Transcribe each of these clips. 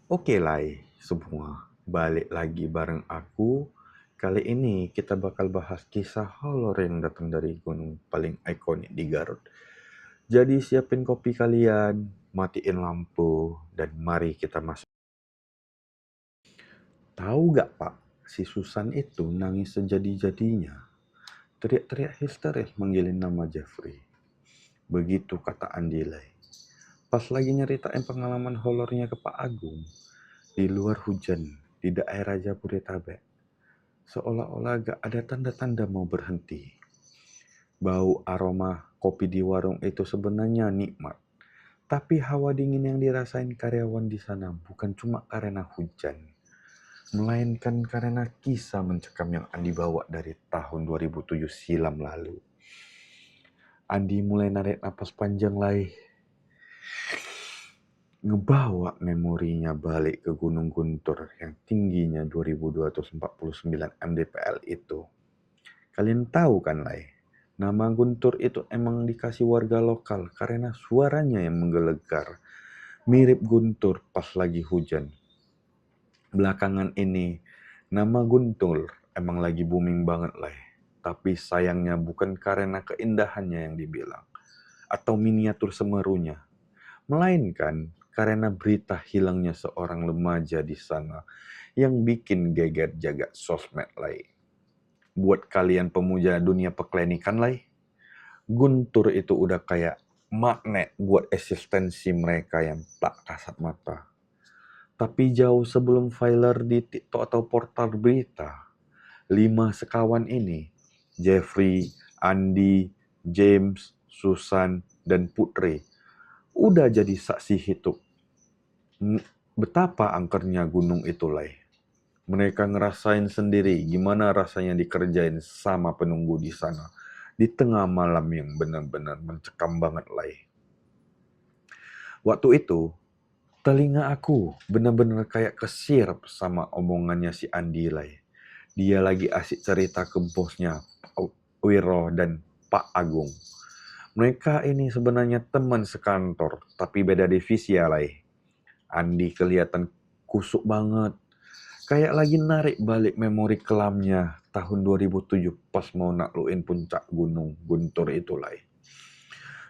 Oke Lai, semua. Balik lagi bareng aku. Kali ini kita bakal bahas kisah horor yang datang dari gunung paling ikonik di Garut. Jadi siapin kopi kalian, matiin lampu, dan mari kita masuk. Tahu gak Pak, si Susan itu nangis sejadi-jadinya. Teriak-teriak histeris manggilin nama Jeffrey. Begitu kata Andi Lai. Pas lagi nyeritain pengalaman horornya ke Pak Agung, di luar hujan, di daerah Jabodetabek. Seolah-olah gak ada tanda-tanda mau berhenti. Bau aroma kopi di warung itu sebenarnya nikmat. Tapi hawa dingin yang dirasain karyawan di sana bukan cuma karena hujan, melainkan karena kisah mencekam yang Andi bawa dari tahun 2007 silam lalu. Andi mulai narik napas panjang lagi, ngebawa memorinya balik ke Gunung Guntur yang tingginya 2249 mdpl itu. Kalian tahu kan, Lai? Nama Guntur itu emang dikasih warga lokal karena suaranya yang menggelegar. Mirip guntur pas lagi hujan. Belakangan ini, nama Guntur emang lagi booming banget, Lai. Tapi sayangnya bukan karena keindahannya yang dibilang, atau miniatur Semerunya, melainkan karena berita hilangnya seorang remaja di sana yang bikin geger jagat sosmed, Lai. Buat kalian pemuja dunia peklinikan, Lai, Guntur itu udah kayak magnet buat eksistensi mereka yang tak kasat mata. Tapi jauh sebelum filer di TikTok atau portal berita, 5 sekawan ini, Jeffrey, Andi, James, Susan, dan Putri, udah jadi saksi hidup betapa angkernya gunung itu, Lai. Mereka ngerasain sendiri gimana rasanya dikerjain sama penunggu di sana di tengah malam yang benar-benar mencekam banget, Lai. Waktu itu, telinga aku benar-benar kayak kesirap sama omongannya si Andi, Lai. Dia lagi asik cerita ke bosnya, Wiro dan Pak Agung. Mereka ini sebenarnya teman sekantor, tapi beda divisi ya, Lai. Andi kelihatan kusuk banget. Kayak lagi narik balik memori kelamnya tahun 2007 pas mau nakluin puncak gunung Guntur itu, Lai.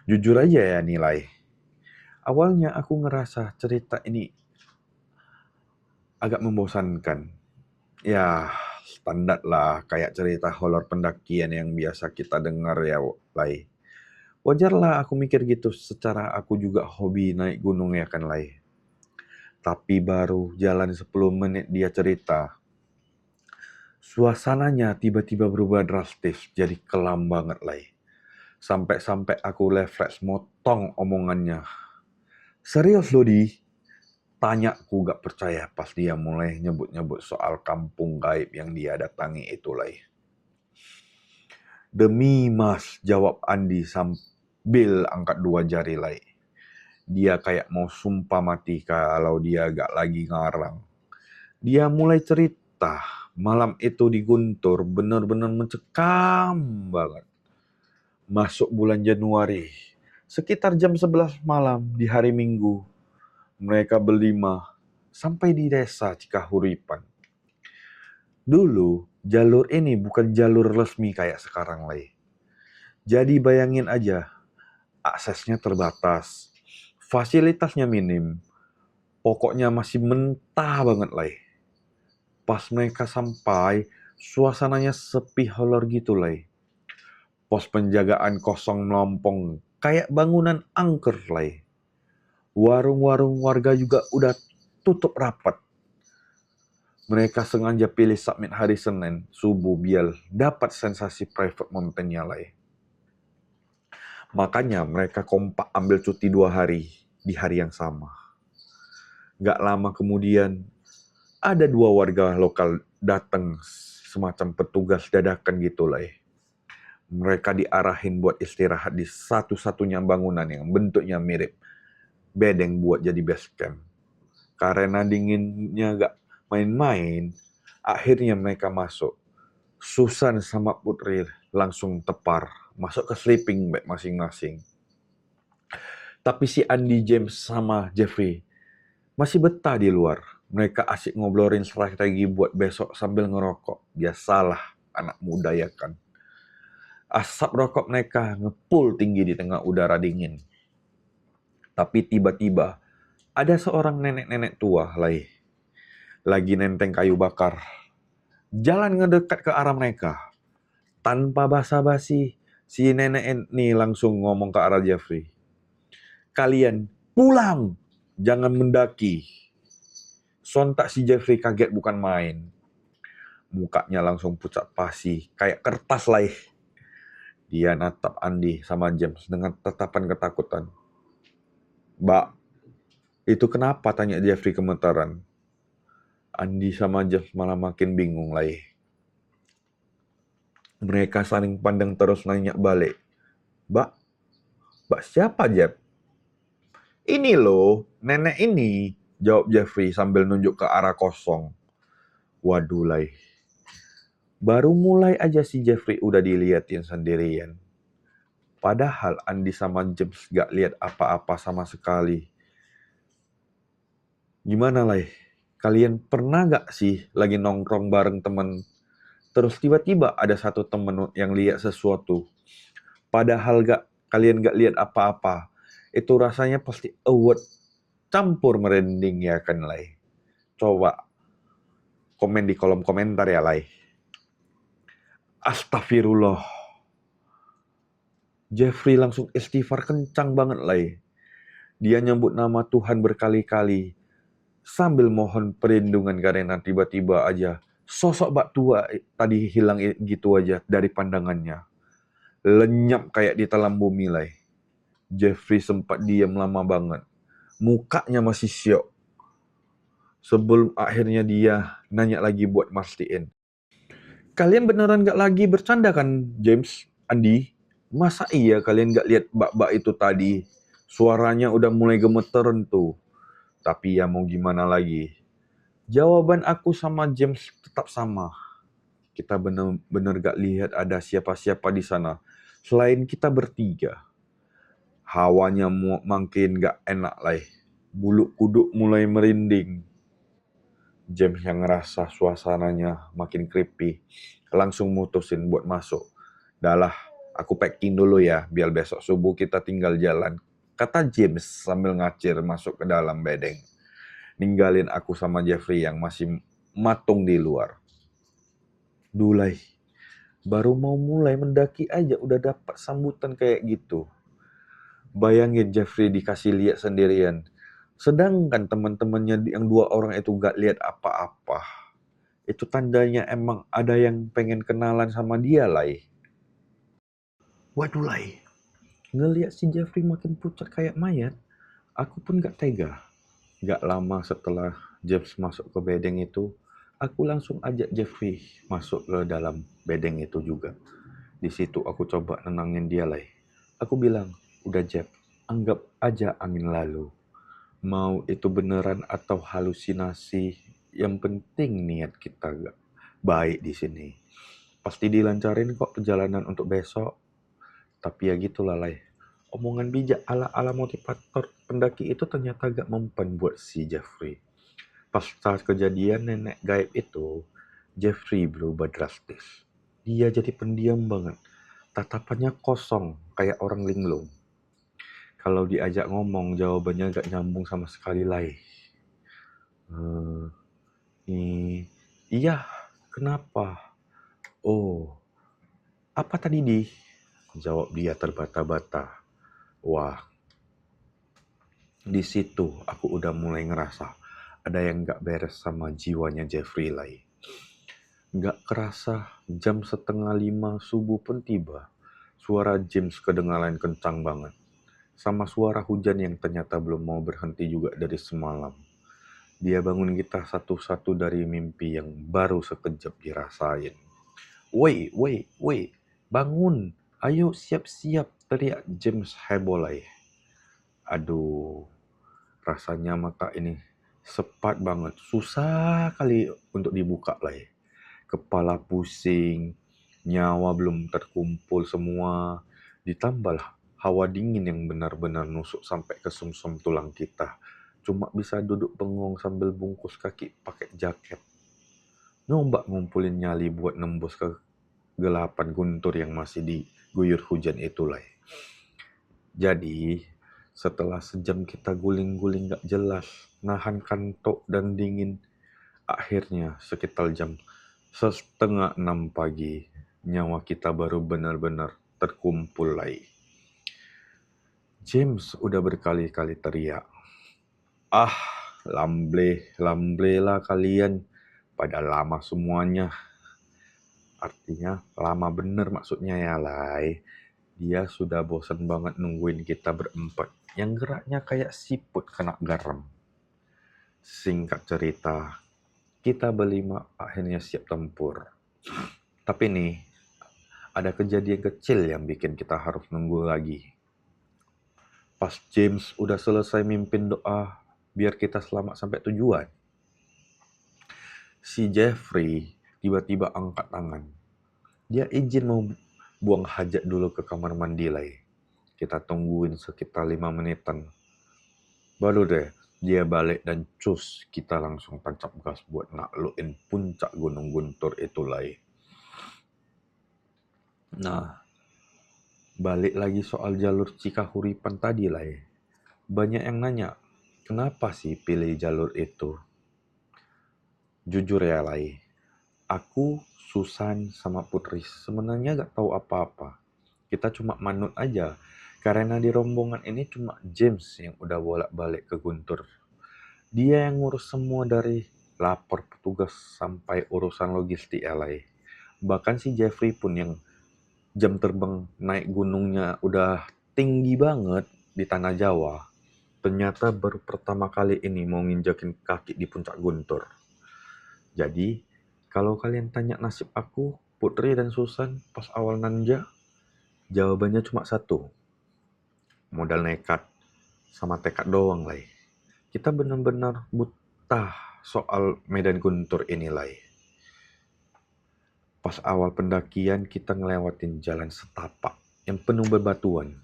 Jujur aja ya nilai. Awalnya aku ngerasa cerita ini agak membosankan. Ya, standar lah kayak cerita horor pendakian yang biasa kita dengar ya, Lai. Wajar lah aku mikir gitu, secara aku juga hobi naik gunung ya kan, Lai. Tapi baru jalan 10 menit dia cerita, suasananya tiba-tiba berubah drastis, jadi kelam banget, Lai. Sampai-sampai aku refleks motong omongannya. Serius lo, Di? Tanyaku gak percaya pas dia mulai nyebut-nyebut soal kampung gaib yang dia datangi itu, Lai. Demi Mas, jawab Andi sambil angkat 2 jari, Lai. Dia kayak mau sumpah mati kalau dia gak lagi ngarang. Dia mulai cerita, malam itu di Guntur benar-benar mencekam banget. Masuk bulan Januari, sekitar jam 11 malam di hari Minggu, mereka berlima sampai di desa Cikahuripan. Dulu, jalur ini bukan jalur resmi kayak sekarang, Lai. Jadi bayangin aja, aksesnya terbatas, fasilitasnya minim, pokoknya masih mentah banget, Lai. Pas mereka sampai, suasananya sepi horor gitu, Lai. Pos penjagaan kosong melompong, kayak bangunan angker, Lai. Warung-warung warga juga udah tutup rapat. Mereka sengaja pilih submit hari Senin subuh biar dapat sensasi private mountain-nya, Lai. Makanya mereka kompak ambil cuti 2 hari di hari yang sama. Gak lama kemudian, ada 2 warga lokal datang semacam petugas dadakan gitu, Lai. Mereka diarahin buat istirahat di satu-satunya bangunan yang bentuknya mirip bedeng buat jadi base camp. Karena dinginnya gak main-main, akhirnya mereka masuk. Susan sama Putri langsung tepar, masuk ke sleeping bag masing-masing. Tapi si Andy, James, sama Jeffrey Masih betah di luar. Mereka asik ngobrolin strategi buat besok sambil ngerokok. Biasalah anak muda ya kan. Asap rokok mereka ngepul tinggi di tengah udara dingin. Tapi tiba-tiba ada seorang nenek-nenek tua lagi nenteng kayu bakar. Jalan ngedekat ke arah mereka. Tanpa basa-basi, si nenek ini langsung ngomong ke arah Jeffrey. Kalian pulang, jangan mendaki. Sontak si Jeffrey kaget bukan main. Mukanya langsung pucat pasi, kayak kertas Dia natap Andy sama James dengan tatapan ketakutan. Mbak, itu kenapa? Tanya Jeffrey gemetaran. Andy sama James malah makin bingung Mereka saling pandang terus nanya balik. Mbak siapa, Jeff? Ini loh, nenek ini, jawab Jeffrey sambil nunjuk ke arah kosong. Waduh Baru mulai aja si Jeffrey udah diliatin sendirian. Padahal Andy sama James gak lihat apa-apa sama sekali. Gimana Kalian pernah gak sih lagi nongkrong bareng temen, terus tiba-tiba ada satu temen yang lihat sesuatu. Padahal kalian gak lihat apa-apa. Itu rasanya pasti awkward, campur merinding ya kan Coba komen di kolom komentar ya Astagfirullah. Jeffrey langsung istighfar kencang banget Dia nyebut nama Tuhan berkali-kali sambil mohon perlindungan karena tiba-tiba aja sosok Mbak tua tadi hilang gitu aja dari pandangannya. Lenyap kayak ditelan bumi Jeffrey sempat diam lama banget. Mukanya masih syok. Sebelum akhirnya dia nanya lagi buat mastiin. Kalian beneran gak lagi bercanda kan, James, Andy? Masa iya kalian gak lihat mbak-mbak itu tadi? Suaranya udah mulai gemeteran tuh. Tapi ya mau gimana lagi? Jawaban aku sama James tetap sama. Kita bener-bener gak lihat ada siapa-siapa di sana. Selain kita bertiga. Hawanya makin gak enak Bulu kuduk mulai merinding. James yang ngerasa suasananya makin creepy. Langsung mutusin buat masuk. Dahlah, aku packing dulu ya, biar besok subuh kita tinggal jalan. Kata James sambil ngacir masuk ke dalam bedeng. Ninggalin aku sama Jeffrey yang masih matung di luar. Dulai, baru mau mulai mendaki aja udah dapat sambutan kayak gitu. Bayangin Jeffrey dikasih lihat sendirian. Sedangkan teman-temannya yang 2 orang itu gak lihat apa-apa. Itu tandanya emang ada yang pengen kenalan sama dia Waduh ngelihat si Jeffrey makin pucat kayak mayat, aku pun gak tega. Gak lama setelah James masuk ke bedeng itu, aku langsung ajak Jeffrey masuk ke dalam bedeng itu juga. Di situ aku coba nenangin dia Aku bilang, udah Jeff, anggap aja angin lalu. Mau itu beneran atau halusinasi, yang penting niat kita gak baik di sini. Pasti dilancarin kok perjalanan untuk besok. Tapi ya gitulah Omongan bijak ala-ala motivator pendaki itu ternyata gak mempan buat si Jeffrey. Pas saat kejadian nenek gaib itu, Jeffrey berubah drastis. Dia jadi pendiam banget. Tatapannya kosong, kayak orang linglung. Kalau diajak ngomong, jawabannya gak nyambung sama sekali Iya, kenapa? Oh, apa tadi Jawab dia terbata-bata. Wah, di situ aku udah mulai ngerasa ada yang gak beres sama jiwanya Jeffrey Gak kerasa jam 4:30 subuh pun tiba. Suara James kedengaran kencang banget. Sama suara hujan yang ternyata belum mau berhenti juga dari semalam. Dia bangun kita satu-satu dari mimpi yang baru sekejap dirasain. Woi, bangun. Ayo siap-siap, teriak James heboh Aduh, rasanya mata ini sepat banget. Susah kali untuk dibuka Kepala pusing, nyawa belum terkumpul semua. Ditambah hawa dingin yang benar-benar nusuk sampai ke sumsum tulang kita. cuma bisa duduk bengong sambil bungkus kaki pakai jaket. Nyoba ngumpulin nyali buat nembus kegelapan guntur yang masih diguyur hujan itu, Lai. Jadi, setelah sejam kita guling-guling gak jelas, nahan kantuk dan dingin, akhirnya sekitar jam 5:30 pagi, nyawa kita baru benar-benar terkumpul lagi. James udah berkali-kali teriak, "Ah, lamble lah kalian, pada lama semuanya." Artinya lama bener maksudnya ya, Lai. Dia sudah bosan banget nungguin kita berempat yang geraknya kayak siput kena garam. Singkat cerita, kita berlima akhirnya siap tempur. Tapi nih, ada kejadian kecil yang bikin kita harus nunggu lagi. Pas James udah selesai mimpin doa biar kita selamat sampai tujuan, si Jeffrey tiba-tiba angkat tangan. Dia izin mau buang hajat dulu ke kamar mandi, Lai. Kita tungguin sekitar 5 menitan. Baru deh dia balik dan cus, kita langsung tancap gas buat naklukin puncak Gunung Guntur itu, Lai. Nah, balik lagi soal jalur Cikahuripan tadi, Lai. Banyak yang nanya, kenapa sih pilih jalur itu? Jujur ya, Lai. Aku, Susan, sama Putri sebenarnya gak tahu apa-apa. Kita cuma manut aja. Karena di rombongan ini cuma James yang udah bolak-balik ke Guntur. Dia yang ngurus semua dari lapor petugas sampai urusan logistik ya, Lai. Bahkan si Jeffrey pun yang jam terbang naik gunungnya udah tinggi banget di tanah Jawa. Ternyata baru pertama kali ini mau nginjakin kaki di puncak Guntur. Jadi, kalau kalian tanya nasib aku, Putri dan Susan pas awal nanja, jawabannya cuma satu. Modal nekat sama tekad doang, Lai. Kita benar-benar buta soal medan Guntur ini, Lai. Pas awal pendakian kita ngelewatin jalan setapak yang penuh bebatuan.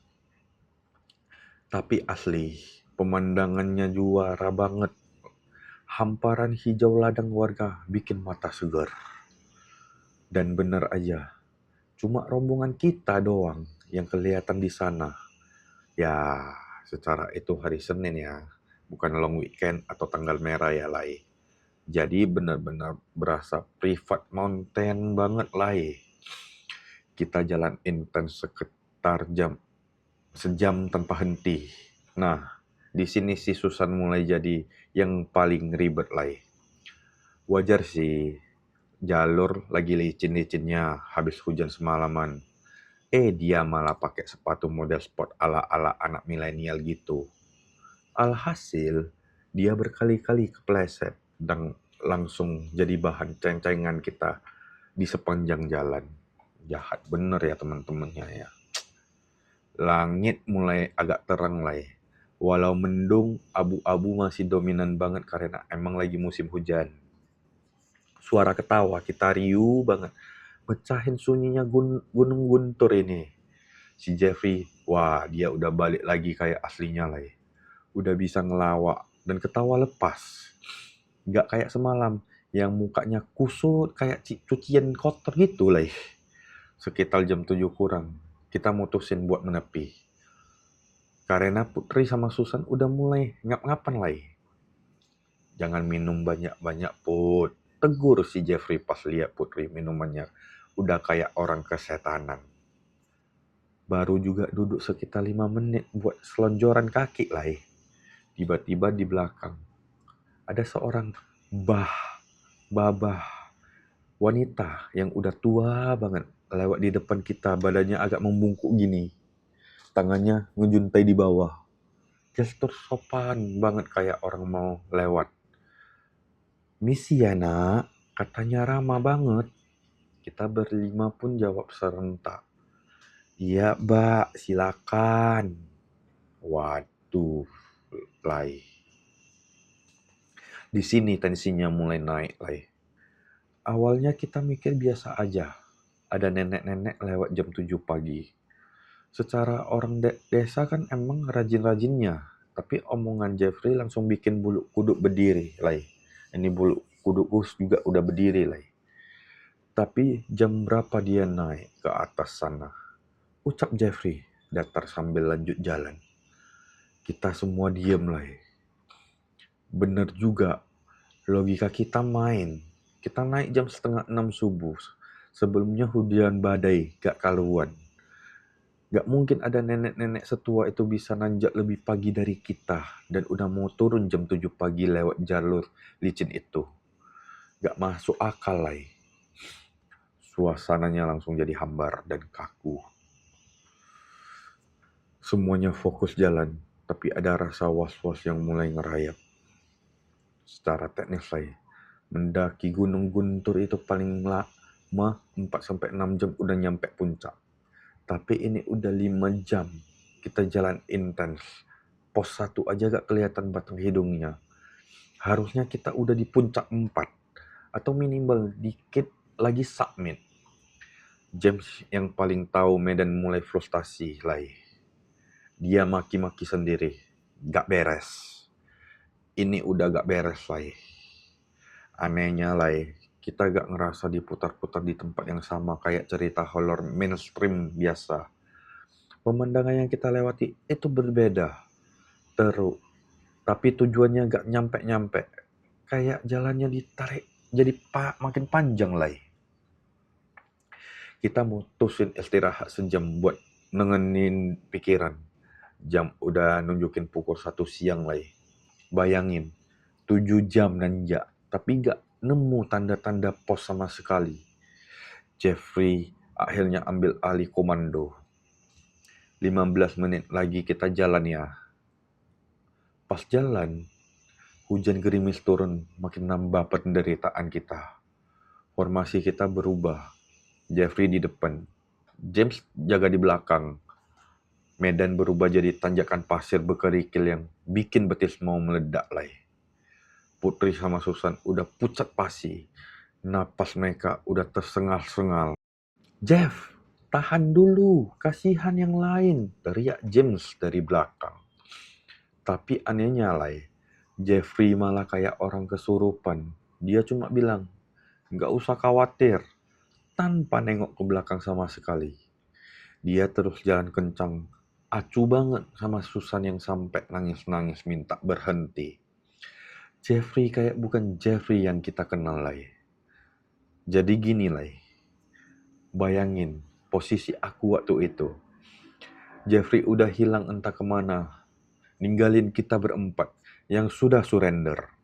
Tapi asli, pemandangannya juara banget. Hamparan hijau ladang warga bikin mata segar. Dan bener aja, cuma rombongan kita doang yang kelihatan di sana. Ya, secara itu hari Senin ya, bukan long weekend atau tanggal merah ya, Lai. Jadi benar-benar berasa private mountain banget, Lai. Kita jalan intens sekitar sejam tanpa henti. Nah, di sini si Susan mulai jadi yang paling ribet, Lai. Wajar sih, jalur lagi licin-licinnya habis hujan semalaman. Dia malah pakai sepatu model sport ala-ala anak milenial gitu. Alhasil, dia berkali-kali kepleset dan langsung jadi bahan ceng-cengan kita di sepanjang jalan. Jahat bener ya teman-temannya ya. Langit mulai agak terang, Lai. Walau mendung, abu-abu masih dominan banget karena emang lagi musim hujan. Suara ketawa kita riuh banget, mecahin sunyinya Gunung Guntur ini. Si Jeffrey, wah dia udah balik lagi kayak aslinya, Lai. Udah bisa ngelawak dan ketawa lepas. Gak kayak semalam yang mukanya kusut kayak cucian kotor gitu, Lai. Sekitar jam 7 kurang, kita mutusin buat menepi. Karena Putri sama Susan udah mulai ngap-ngapan, Lai. Jangan minum banyak-banyak, Put. Tegur si Jeffrey pas lihat Putri minumannya udah kayak orang kesetanan. Baru juga duduk sekitar 5 menit buat selonjoran kaki, Lai. Tiba-tiba di belakang ada seorang babah wanita yang udah tua banget lewat di depan kita, badannya agak membungkuk gini, tangannya ngejuntai di bawah, gestur sopan banget kayak orang mau lewat. "Misi ya, Nak," katanya ramah banget. Kita berlima pun jawab serentak, "Iya, Mbak, silakan." Waduh, Lai. Di sini tensinya mulai naik, Lai. Awalnya kita mikir biasa aja. Ada nenek-nenek lewat jam 7 pagi. Secara orang desa kan emang rajin-rajinnya. Tapi omongan Jeffrey langsung bikin bulu kuduk berdiri, Lai. Ini bulu kudukku juga udah berdiri, Lai. Tapi jam berapa dia naik ke atas sana? Ucap Jeffrey, datar sambil lanjut jalan. Kita semua diem, Lai. Bener juga, logika kita main. Kita naik jam 5:30 subuh. Sebelumnya hujan badai, gak karuan. Gak mungkin ada nenek-nenek setua itu bisa nanjak lebih pagi dari kita dan udah mau turun jam 7 pagi lewat jalur licin itu. Gak masuk akal, Lai. Suasananya langsung jadi hambar dan kaku. Semuanya fokus jalan, tapi ada rasa was-was yang mulai ngerayap. Secara teknis, Lai, mendaki Gunung Guntur itu paling lama 4-6 jam udah nyampe puncak. Tapi ini udah 5 jam kita jalan intens. Pos 1 aja gak kelihatan batang hidungnya. Harusnya kita udah di puncak 4. Atau minimal dikit lagi summit. James yang paling tahu medan mulai frustasi, Lai. Dia maki-maki sendiri. Gak beres. Ini udah gak beres, Lai. Anehnya, Lai, kita gak ngerasa diputar-putar di tempat yang sama kayak cerita horor mainstream biasa. Pemandangan yang kita lewati itu berbeda. Terus, tapi tujuannya gak nyampe-nyampe. Kayak jalannya ditarik jadi makin panjang, Lai. Kita mutusin istirahat sejam buat nengenin pikiran. Jam udah nunjukin pukul 1 siang, Lai. Bayangin, 7 jam nanjak, tapi gak nemu tanda-tanda pos sama sekali. Jeffrey akhirnya ambil alih komando. 15 menit lagi kita jalan ya. Pas jalan, hujan gerimis turun makin nambah penderitaan kita. Formasi kita berubah. Jeffrey di depan, James jaga di belakang. Medan berubah jadi tanjakan pasir berkerikil yang bikin betis mau meledak, Lai. Putri sama Susan udah pucat pasi. Napas mereka udah tersengal-sengal. Jeff, tahan dulu, kasihan yang lain, teriak James dari belakang. Tapi anehnya, Lai, Jeffrey malah kayak orang kesurupan. Dia cuma bilang, gak usah khawatir, tanpa nengok ke belakang sama sekali. Dia terus jalan kencang, acuh banget sama Susan yang sampai nangis-nangis minta berhenti. Jeffrey kayak bukan Jeffrey yang kita kenal, Lai. Jadi gini, Lai. Bayangin posisi aku waktu itu. Jeffrey udah hilang entah kemana. Ninggalin kita berempat yang sudah surrender.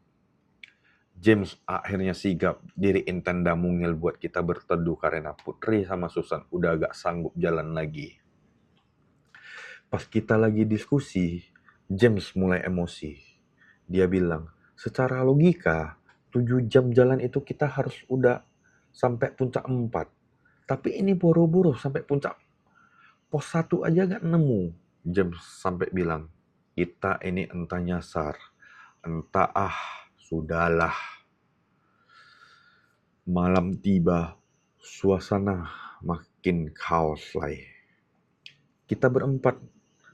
James akhirnya sigap diriin tenda mungil buat kita berteduh karena Putri sama Susan udah agak sanggup jalan lagi. Pas kita lagi diskusi, James mulai emosi. Dia bilang, secara logika, 7 jam jalan itu kita harus udah sampai puncak 4. Tapi ini boro-boro sampai puncak pos 1 aja gak nemu. James sampai bilang, kita ini entah nyasar, entah sudahlah. Malam tiba, suasana makin kaos, Lai. Kita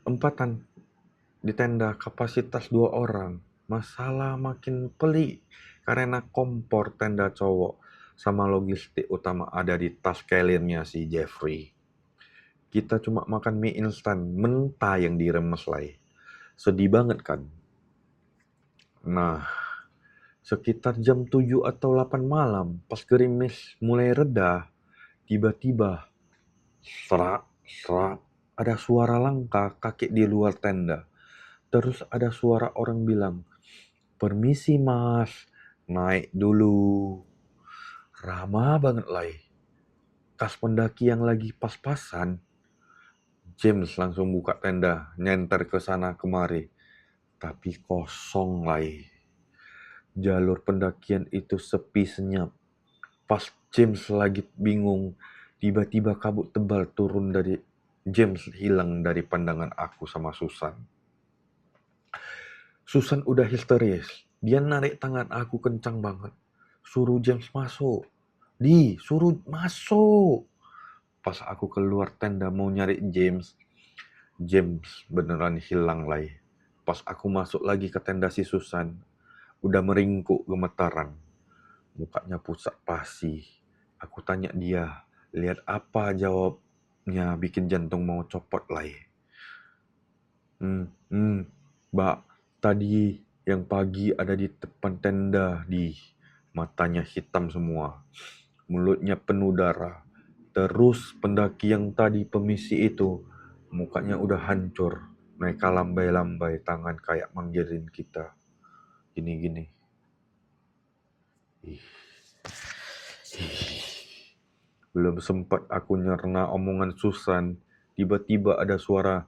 empatan di tenda kapasitas 2 orang. Masalah makin pelik karena kompor tenda cowok sama logistik utama ada di tas kelirnya si Jeffrey. Kita cuma makan mie instan mentah yang diremes, Lai. Sedih banget kan? Nah, sekitar jam 7 atau 8 malam, pas gerimis mulai reda, tiba-tiba serak, ada suara langkah kaki di luar tenda. Terus ada suara orang bilang, permisi mas, naik dulu. Ramah banget, Lai. Kas pendaki yang lagi pas-pasan. James langsung buka tenda, nyenter ke sana kemari. Tapi kosong, Lai. Jalur pendakian itu sepi senyap. Pas James lagi bingung, tiba-tiba kabut tebal turun dari James hilang dari pandangan aku sama Susan. Susan udah histeris. Dia narik tangan aku kencang banget. Suruh James masuk. Suruh masuk. Pas aku keluar tenda mau nyari James, James beneran hilang, Lai. Pas aku masuk lagi ke tenda si Susan, udah meringkuk gemetaran. Mukanya pucat pasi. Aku tanya dia, lihat apa jawabnya bikin jantung mau copot lah. Mbak, tadi yang pagi ada di depan tenda di matanya hitam semua. Mulutnya penuh darah. Terus pendaki yang tadi pemisi itu, mukanya udah hancur. Mereka lambai-lambai tangan kayak manggilin kita. Gini-gini. Ih, ih. Belum sempat aku nyerna omongan Susan, tiba-tiba ada suara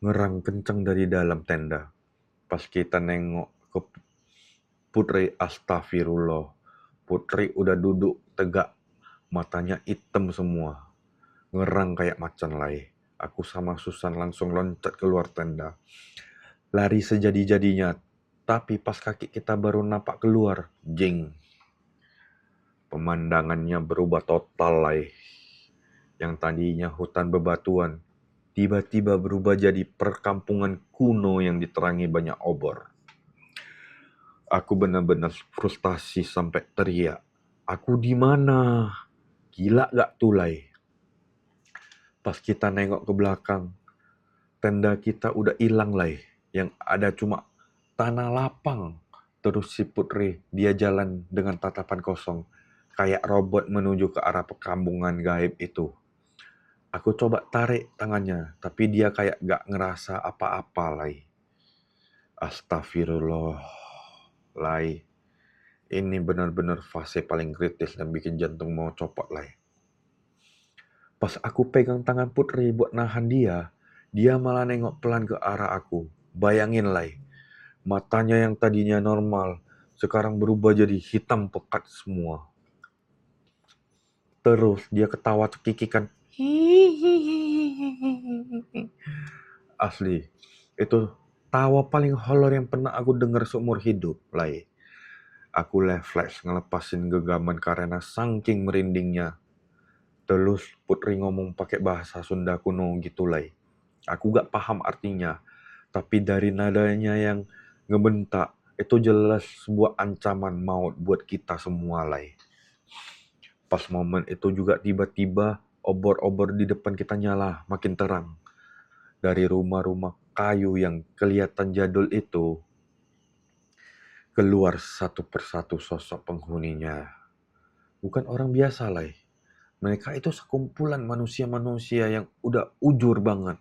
ngerang kenceng dari dalam tenda. Pas kita nengok ke Putri, astagfirullah. Putri udah duduk tegak, matanya hitam semua. Ngerang kayak macan lai. Aku sama Susan langsung loncat keluar tenda. Lari sejadi-jadinya. Tapi pas kaki kita baru napak keluar, jing. Pemandangannya berubah total lai. Yang tadinya hutan bebatuan, tiba-tiba berubah jadi perkampungan kuno yang diterangi banyak obor. Aku benar-benar frustasi sampai teriak. Aku di mana? Gila gak tuh lai? Pas kita nengok ke belakang, tenda kita udah hilang lai. Yang ada cuma tanah lapang. Terus si Putri, dia jalan dengan tatapan kosong. Kayak robot menuju ke arah perkampungan gaib itu. Aku coba tarik tangannya, tapi dia kayak gak ngerasa apa-apa lai. Astagfirullah, lai. Ini benar-benar fase paling kritis dan bikin jantung mau copot lai. Pas aku pegang tangan Putri buat nahan dia malah nengok pelan ke arah aku. Bayangin lai, matanya yang tadinya normal, sekarang berubah jadi hitam pekat semua. Terus dia ketawa cekikikan. Asli, itu tawa paling horor yang pernah aku dengar seumur hidup, lai. Aku refleks ngelepasin genggaman karena saking merindingnya. Terus Putri ngomong pakai bahasa Sunda kuno gitu, lai. Aku gak paham artinya, tapi dari nadanya yang ngebentak, itu jelas sebuah ancaman maut buat kita semua, lai. Pas momen itu juga tiba-tiba obor-obor di depan kita nyala makin terang. Dari rumah-rumah kayu yang kelihatan jadul itu, keluar satu persatu sosok penghuninya. Bukan orang biasa, lai. Mereka itu sekumpulan manusia-manusia yang udah ujur banget.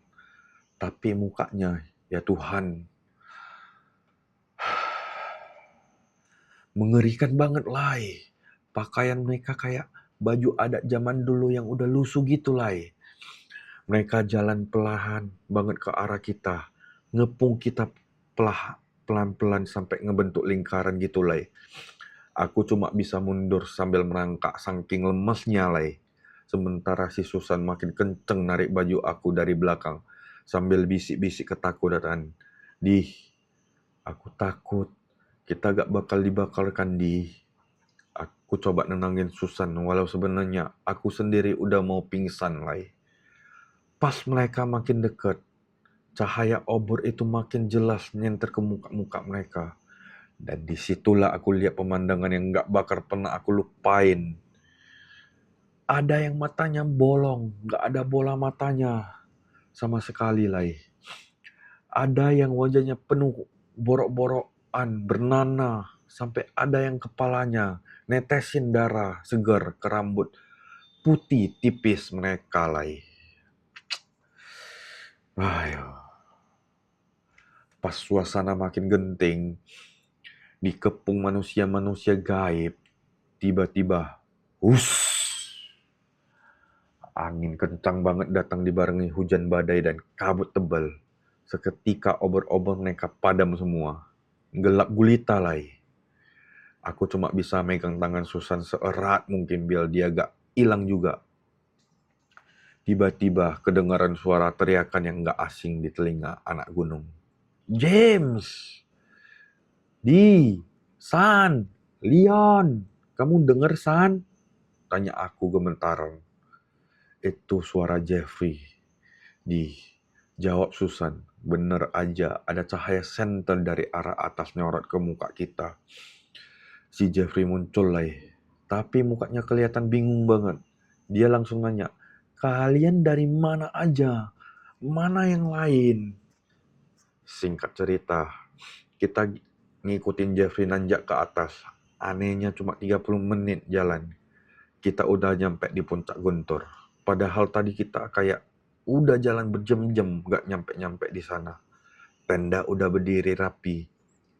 Tapi mukanya, ya Tuhan, mengerikan banget, lai. Pakaian mereka kayak baju adat zaman dulu yang udah lusuh gitu, lai. Mereka jalan pelan banget ke arah kita. Ngepung kita pelan-pelan sampai ngebentuk lingkaran gitu, lai. Aku cuma bisa mundur sambil merangkak saking lemesnya, lai. Sementara si Susan makin kenceng narik baju aku dari belakang sambil bisik-bisik ketakutan. Dih, aku takut. Kita gak bakal dibakarkan, Dih. Aku coba nenangin Susan walau sebenarnya aku sendiri udah mau pingsan, lai. Pas mereka makin dekat, cahaya obor itu makin jelas nyenter ke muka-muka mereka. Dan disitulah aku lihat pemandangan yang gak bakal pernah aku lupain. Ada yang matanya bolong, gak ada bola matanya sama sekali, lai. Ada yang wajahnya penuh borok-borokan, bernanah, sampai ada yang kepalanya netesin darah segar ke rambut putih tipis mereka, lai. Ayo. Pas suasana makin genting, dikepung manusia-manusia gaib, tiba-tiba, angin kencang banget datang dibarengi hujan badai dan kabut tebal. Seketika obor-obor mereka padam semua. Gelap gulita, lai. Aku cuma bisa megang tangan Susan seerat mungkin biar dia gak hilang juga. Tiba-tiba kedengaran suara teriakan yang gak asing di telinga anak gunung. James! Di! San! Leon! Kamu denger, San? Tanya aku gemetaran. Itu suara Jeffrey. Di, jawab Susan. Bener aja, ada cahaya senter dari arah atas nyorot ke muka kita. Si Jeffrey muncul lah. Tapi mukanya kelihatan bingung banget. Dia langsung nanya, kalian dari mana aja? Mana yang lain? Singkat cerita, kita ngikutin Jeffrey nanjak ke atas. Anehnya cuma 30 menit jalan. Kita udah nyampe di puncak Guntur. Padahal tadi kita kayak udah jalan berjam-jam gak nyampe-nyampe di sana. Tenda udah berdiri rapi.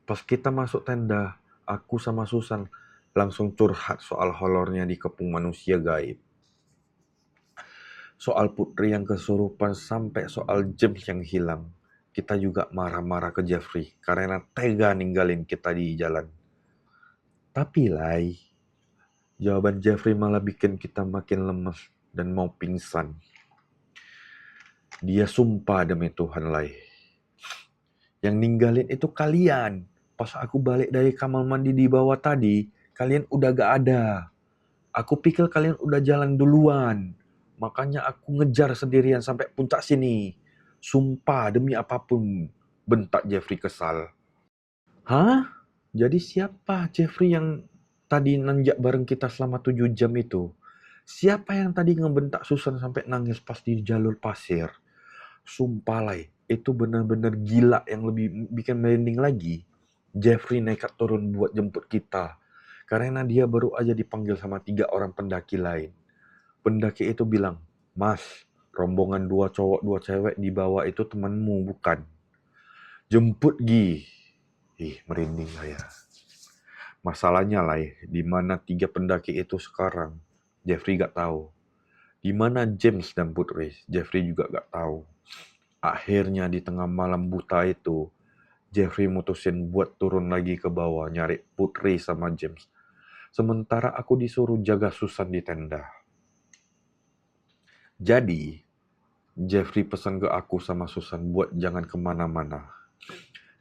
Pas kita masuk tenda, aku sama Susan langsung curhat soal horornya di kepung manusia gaib. Soal Putri yang kesurupan sampai soal James yang hilang. Kita juga marah-marah ke Jeffrey karena tega ninggalin kita di jalan. Tapi Lai, jawaban Jeffrey malah bikin kita makin lemes dan mau pingsan. Dia sumpah demi Tuhan Lai. Yang ninggalin itu kalian. Pas aku balik dari kamar mandi di bawah tadi, kalian udah gak ada. Aku pikir kalian udah jalan duluan. Makanya aku ngejar sendirian sampai puncak sini. Sumpah demi apapun, bentak Jeffrey kesal. Hah? Jadi siapa Jeffrey yang tadi nanjak bareng kita selama 7 jam itu? Siapa yang tadi ngebentak Susan sampai nangis pas di jalur pasir? Sumpah Lai, itu benar-benar gila yang lebih bikin merinding lagi. Jeffrey nekat turun buat jemput kita. Karena dia baru aja dipanggil sama 3 orang pendaki lain. Pendaki itu bilang, Mas, rombongan 2 cowok 2 cewek di bawah itu temanmu bukan? Jemput Gi. Merinding saya. Masalahnya Lai, di mana 3 pendaki itu sekarang? Jeffrey gak tahu. Di mana James dan Putri? Jeffrey juga gak tahu. Akhirnya di tengah malam buta itu, Jeffrey mutusin buat turun lagi ke bawah nyari Putri sama James. Sementara aku disuruh jaga Susan di tenda. Jadi, Jeffrey pesan ke aku sama Susan buat jangan kemana-mana.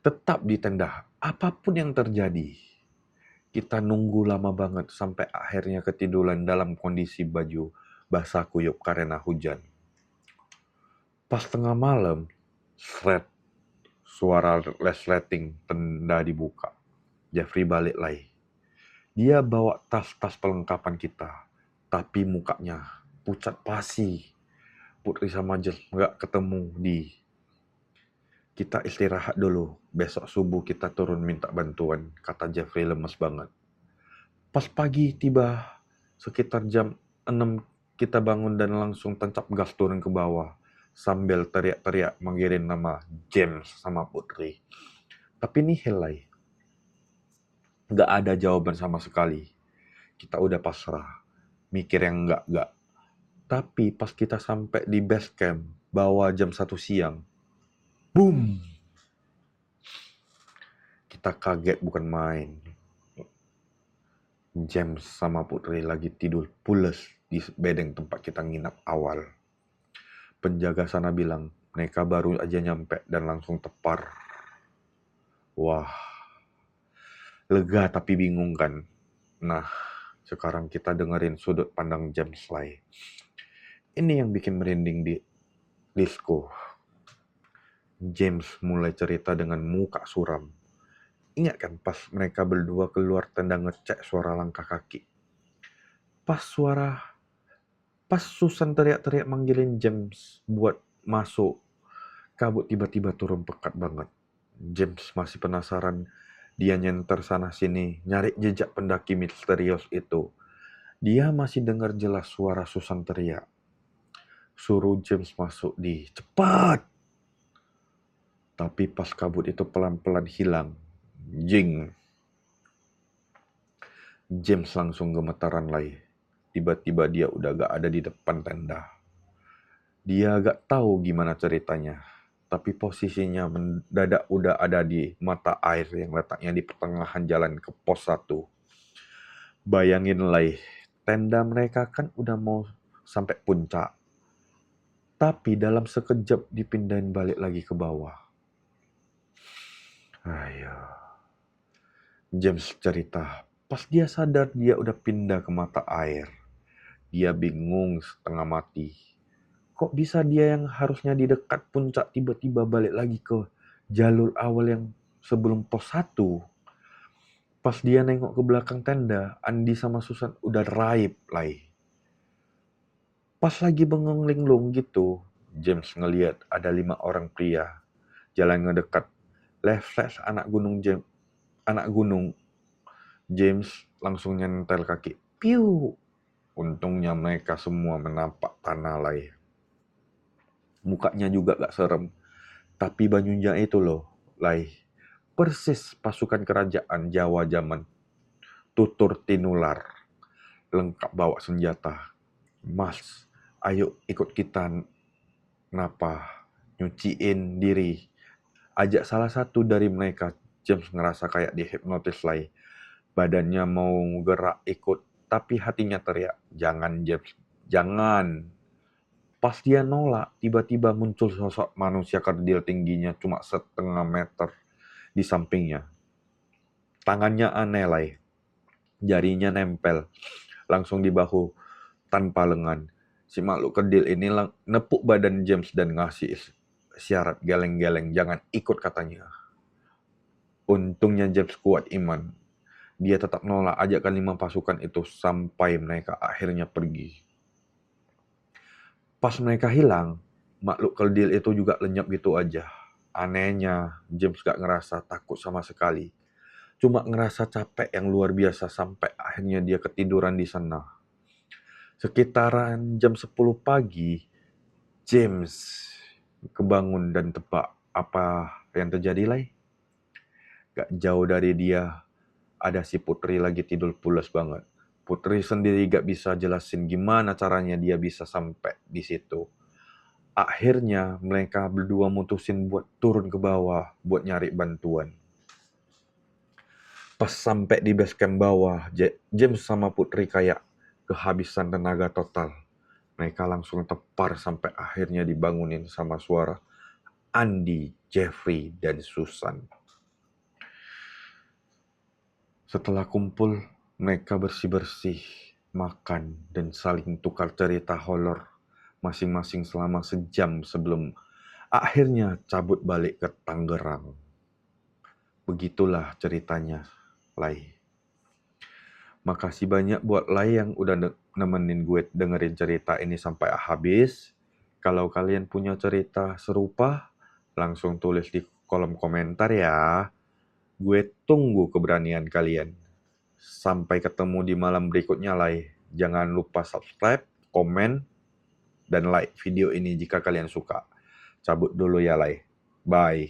Tetap di tenda, apapun yang terjadi. Kita nunggu lama banget sampai akhirnya ketiduran dalam kondisi baju basah kuyup karena hujan. Pas tengah malam, suara resleting tenda dibuka. Jeffrey balik lagi. Dia bawa tas-tas perlengkapan kita, tapi mukanya pucat pasi. Putri sama James nggak ketemu di. Kita istirahat dulu, besok subuh kita turun minta bantuan, kata Jeffrey lemes banget. Pas pagi tiba, sekitar jam 6 kita bangun dan langsung tancap gas turun ke bawah, sambil teriak-teriak manggilin nama James sama Putri. Tapi nihil Lai. Nggak ada jawaban sama sekali. Kita udah pasrah, mikir yang enggak. Tapi pas kita sampai di base camp, bawah jam 1 siang, boom! Kita kaget bukan main. James sama Putri lagi tidur pules di bedeng tempat kita nginap awal. Penjaga sana bilang, mereka baru aja nyampe dan langsung tepar. Wah, lega tapi bingung kan? Nah, sekarang kita dengerin sudut pandang James Lai. Ini yang bikin merinding di disco. James mulai cerita dengan muka suram. Ingat kan pas mereka berdua keluar tenda ngecek suara langkah kaki. Pas Susan teriak-teriak manggilin James buat masuk, kabut tiba-tiba turun pekat banget. James masih penasaran, dia nyenter sana sini, nyari jejak pendaki misterius itu. Dia masih dengar jelas suara Susan teriak. Suruh James masuk di, cepat! Tapi pas kabut itu pelan-pelan hilang, jing! James langsung gemetaran lagi. Tiba-tiba dia udah gak ada di depan tenda. Dia gak tahu gimana ceritanya. Tapi posisinya mendadak udah ada di mata air yang letaknya di pertengahan jalan ke pos 1. Bayangin lah, tenda mereka kan udah mau sampai puncak. Tapi dalam sekejap dipindahin balik lagi ke bawah. Ayo. James cerita, pas dia sadar dia udah pindah ke mata air. Dia bingung setengah mati. kok bisa dia yang harusnya di dekat puncak tiba-tiba balik lagi ke jalur awal yang sebelum pos 1. Pas dia nengok ke belakang tenda, Andi sama Susan udah raib, Lai. Pas lagi bengong linglung gitu, James ngeliat ada 5 orang pria jalan ngedekat. Refleks anak gunung James langsung nyentel kaki. Piu! Untungnya mereka semua menapak tanah, Lai. Mukanya juga gak serem. Tapi bajunya itu loh, Lai. Persis pasukan kerajaan Jawa zaman tutur tinular. Lengkap bawa senjata. Mas, ayo ikut kita. Kenapa? Nyuciin diri. Ajak salah satu dari mereka. James ngerasa kayak dihipnotis, Lai. Badannya mau gerak ikut, tapi hatinya teriak, jangan James, jangan. Pas dia nolak, tiba-tiba muncul sosok manusia kerdil tingginya cuma 1,5 meter di sampingnya. Tangannya aneh, Lai. Jarinya nempel, langsung di bahu, tanpa lengan. Si makhluk kerdil ini nepuk badan James dan ngasih syarat geleng-geleng, jangan ikut katanya. Untungnya James kuat iman. Dia tetap nolak ajakan 5 pasukan itu sampai mereka akhirnya pergi. Pas mereka hilang, makhluk kerdil itu juga lenyap gitu aja. Anehnya, James gak ngerasa takut sama sekali. Cuma ngerasa capek yang luar biasa sampai akhirnya dia ketiduran di sana. Sekitaran jam 10 pagi, James kebangun dan tebak apa yang terjadi, Lai. Gak jauh dari dia, ada si Putri lagi tidur pulas banget. Putri sendiri gak bisa jelasin gimana caranya dia bisa sampai di situ. Akhirnya mereka berdua mutusin buat turun ke bawah buat nyari bantuan. Pas sampai di base camp bawah, James sama Putri kayak kehabisan tenaga total. Mereka langsung tepar sampai akhirnya dibangunin sama suara Andi, Jeffrey, dan Susan. Setelah kumpul, mereka bersih-bersih, makan, dan saling tukar cerita horor masing-masing selama sejam sebelum akhirnya cabut balik ke Tangerang. Begitulah ceritanya, Lai. Makasih banyak buat Lai yang udah nemenin gue dengerin cerita ini sampai habis. Kalau kalian punya cerita serupa, langsung tulis di kolom komentar ya. Gue tunggu keberanian kalian. Sampai ketemu di malam berikutnya, Lai. Jangan lupa subscribe, komen, dan like video ini jika kalian suka. Cabut dulu ya, Lai. Bye.